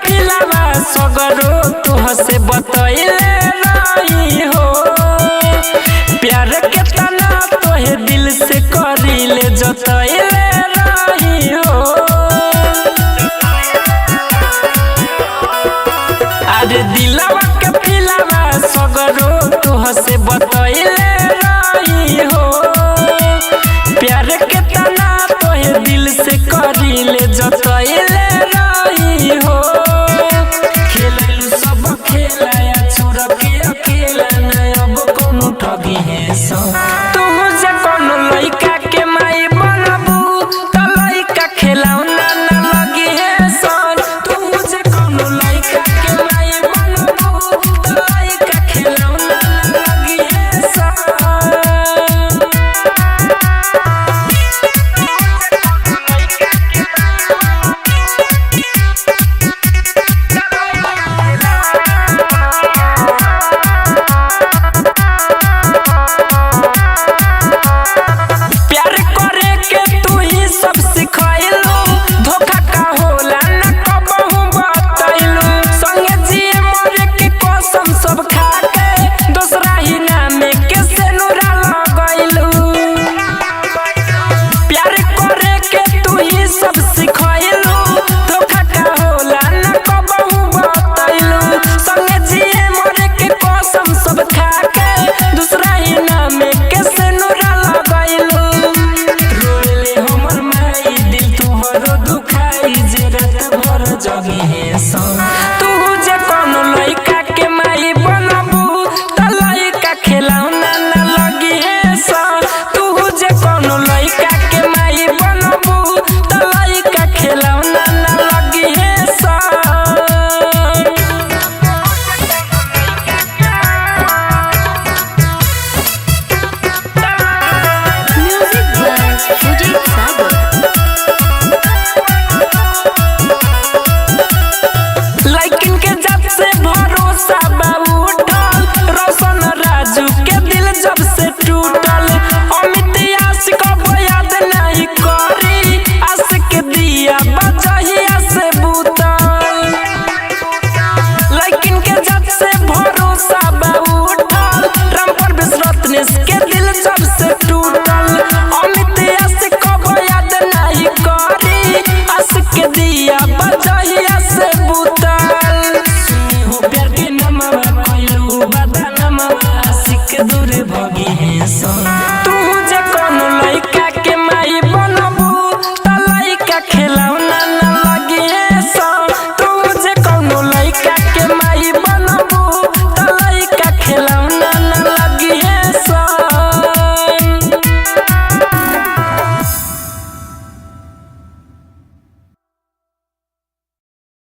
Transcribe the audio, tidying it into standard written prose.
फिलावा सगरो तुह से बतैले रही हो। प्यार के तना तोहे दिल से करीले जतैले रही हो। अरे दिलवा के फिलावा सगरो तुह से बतैले रही हो। प्यार के तना तोहे दिल से करीले जतैले रही हो। खेललू सब खेला या छोड़ के अकेला न अब कोनो ठगी है सो। तू जे कोनो लइका के माई बनबू त लइका खेलौना न लगी है सो। तू जे कोनो लइका के माई बनबू त लइका खेलौना न लगी है सो। प्यार करे के तू ही सब सिखैलू। धोखा का होला न कबहू बतैलू। संगे जिए मरे के कसम सब खा के दूसरा ही नामे के सेनुरा लगैलू। प्यार करे के तू ही सब सिखैलू। धोखा का होला न कबहू बतैलू। संगे जिए मरे के कसम सब खा के दूसरा ही नामे के सेनुरा लगैलू। रोले हमर माई दिल तुहरो दुखाई जे रात भर जगी है सो। तू जे कोनो लइका के माई बनबू त लइका खेलौना न लगी है सो। तू जे कोनो लइका के माई बनबू त लइका खेलौना न लगी है सो। Music by Sujit Sagar. लइकिन के जब से भरोसा बा उठल। रोशन राजू के दिल जब से टूटल। अमित आशिक अब याद नहीं करी। आस के दिया बजहिया से बूतल। लइकिन के जब से भरोसा बा उठल। रामपुर विश्वरत्नेश के दिल जब से टूटल। अमित आशिक अब याद नहीं करी। आस के दिया बजहिया से बूतल। सुनी हो प्यार के नमवा कइलू बदनामवा। आशिक दूर भगी है सो। तू